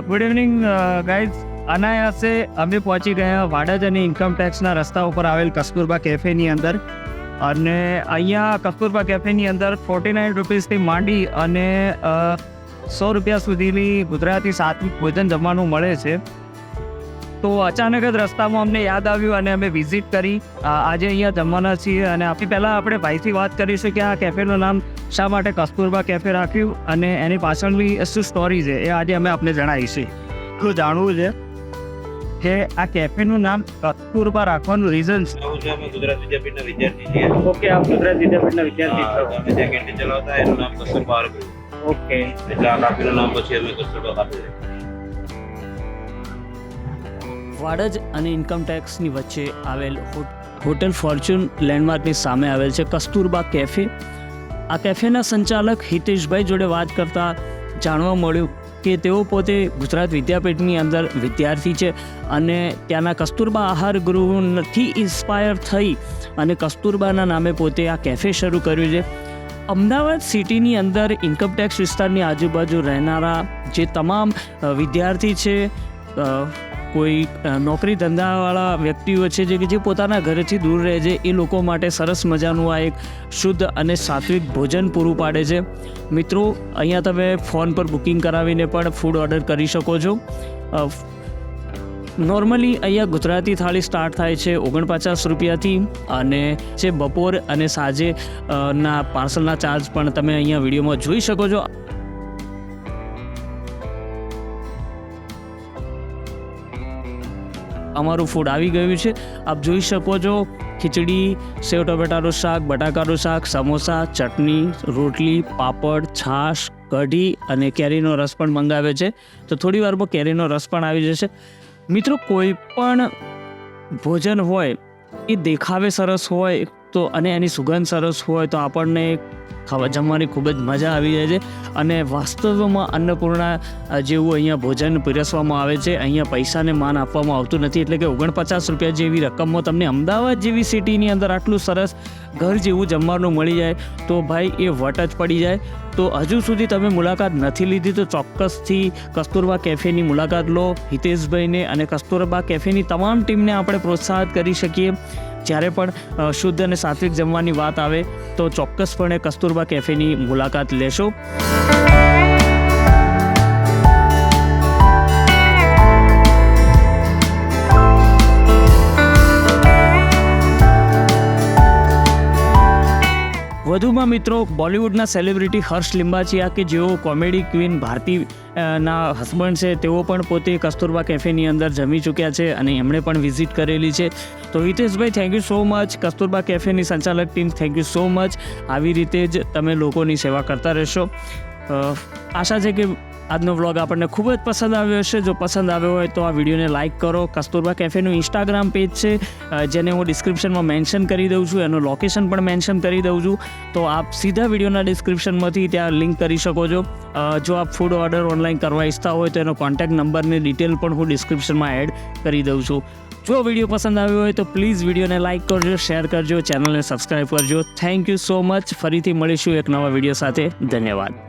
Good evening guys. અનાયાસે અમે પહોંચી ગયા વાડજ અને ઇન્કમ ટેક્સના રસ્તા ઉપર આવેલ કસ્તુરબા કેફેની અંદર. અને અહીંયા કસ્તુરબા કેફેની અંદર 49 રૂપીસથી માંડી અને 100 રૂપિયા સુધીની ગુજરાતી સાત્વિક ભોજન જમવાનું મળે છે. તો અચાનક જ રસ્તામાં અમને યાદ આવ્યું અને અમે વિઝિટ કરી. આજે અહીંયા જમવાના છીએ અને આપણી પહેલાં આપણે ભાઈથી વાત કરીશું કે આ કેફેનું નામ શા માટે કસ્તુરબા કેફે રાખ્યું અને એની પાછળની શું સ્ટોરી છે એ આજે અમે આપને જણાવીશું. એટલું જાણવું છે કે આ કેફેનું નામ કસ્તુરબા રાખવાનું રીઝન છે. અમે ગુજરાત વિદ્યાપીઠના વિદ્યાર્થી છીએ. ઓકે, આપ ગુજરાત વિદ્યાપીઠના વિદ્યાર્થી છો. અમે જે કેન્ટીન ચલાવતા એનું નામ કસ્તુરબા રાખ્યું. ઓકે, એટલે આ કાફીનું નામ પછી અમે કસ્તુરબા કાફી રાખ્યું. વાડજ અને ઇન્કમ ટેક્સની વચ્ચે આવેલ હોટેલ ફોર્ચ્યુન લેન્ડમાર્કની સામે આવેલ છે કસ્તુરબા કેફે. આ કેફેના સંચાલક હિતેશભાઈ જોડે વાત કરતાં જાણવા મળ્યું કે તેઓ પોતે ગુજરાત વિદ્યાપીઠની અંદર વિદ્યાર્થી છે અને ત્યાંના કસ્તુરબા આહાર ગૃહથી ઇન્સ્પાયર થઈ અને કસ્તુરબાના નામે પોતે આ કેફે શરૂ કર્યું છે. અમદાવાદ સિટીની અંદર ઇન્કમટેક્સ વિસ્તારની આજુબાજુ રહેનારા જે તમામ વિદ્યાર્થી છે, કોઈ નોકરી ધંધાવાળા વ્યક્તિઓ છે જે પોતાના ઘરેથી દૂર રહે છે, એ લોકો માટે સરસ મજાનું આ એક શુદ્ધ અને સાત્વિક ભોજન પૂરું પાડે છે. મિત્રો, અહીંયા તમે ફોન પર બુકિંગ કરાવીને પણ ફૂડ ઓર્ડર કરી શકો છો. નોર્મલી અહીંયા ગુજરાતી થાળી સ્ટાર્ટ થાય છે 49 રૂપિયાથી અને જે બપોર અને સાંજે ના પાર્સલના ચાર્જ પણ તમે અહીંયા વિડીયોમાં જોઈ શકો છો. અમારું ફૂડ આવી ગયું છે, આપ જોઈ શકો છો. ખીચડી, સેવ ટમેટાનું શાક, બટાકાનું શાક, સમોસા, ચટણી, રોટલી, પાપડ, છાશ, કઢી અને કેરીનો રસ પણ મંગાવે છે. તો થોડી વારમાં કેરીનો રસ પણ આવી જશે. મિત્રો, કોઈ પણ ભોજન હોય એ દેખાવે સરસ હોય તો અને એની સુગંધ સરસ હોય તો આપણને જમવાની ખૂબ જ મજા આવી જાય છે. અને વાસ્તવમાં અન્નપૂર્ણા જેવું અહીંયા ભોજન પીરસવામાં આવે છે. અહીંયા પૈસાને માન આપવામાં આવતું નથી. એટલે કે 49 રૂપિયા જેવી રકમમાં તમને અમદાવાદ જેવી સિટીની અંદર આટલું સરસ ઘર જેવું જમવાનું મળી જાય તો ભાઈ એ વટ જ પડી જાય. તો હજુ સુધી તમે મુલાકાત નથી લીધી તો ચોક્કસથી કસ્તુરબા કેફેની મુલાકાત લો. હિતેશભાઈને અને કસ્તુરબા કેફેની તમામ ટીમને આપણે પ્રોત્સાહિત કરી શકીએ. જ્યારે પણ શુદ્ધ અને સાત્વિક જમવાની વાત આવે તો ચોક્કસપણે કસ્તુરબા કેફેની મુલાકાત લેશો. વધુમાં મિત્રો, બોલિવૂડના સેલિબ્રિટી હર્ષ લિંબાચિયા કે જેઓ કોમેડી ક્વીન ભારતી ના હસબન્ડ છે, તેઓ પણ પોતે કસ્તુરબા કેફેની અંદર જમી ચૂક્યા છે અને એમણે પણ વિઝિટ કરેલી છે. તો હિતેશભાઈ, thank you so much. Kasturba કેફેની સંચાલક team, thank you so much. આવી રીતે જ તમે લોકોની સેવા કરતા રહેશો. આશા છે કે આજનો વ્લોગ આપણને ખૂબ જ પસંદ આવ્યો હશે. જો પસંદ આવ્યો હોય તો આ વિડીયોને લાઇક કરો. કસ્તુરબા કેફેનું ઇન્સ્ટાગ્રામ પેજ છે જેને હું ડિસ્ક્રિપ્શનમાં મેન્શન કરી દઉં છું, એનું લોકેશન પણ મેન્શન કરી દઉં છું. તો આપ સીધા વિડીયોના ડિસ્ક્રિપ્શનમાંથી ત્યાં લિંક કરી શકો છો. જો આપ ફૂડ ઓર્ડર ઓનલાઈન કરવા ઈચ્છતા હોય તો એનો કોન્ટેક્ટ નંબરની ડિટેલ પણ હું ડિસ્ક્રિપ્શનમાં એડ કરી દઉં છું. જો વિડીયો પસંદ આવ્યો હોય તો પ્લીઝ વિડીયોને લાઇક કરજો, શેર કરજો, ચેનલને સબસ્ક્રાઈબ કરજો. Thank you so much. ફરીથી મળીશું એક નવા વિડીયો સાથે. ધન્યવાદ.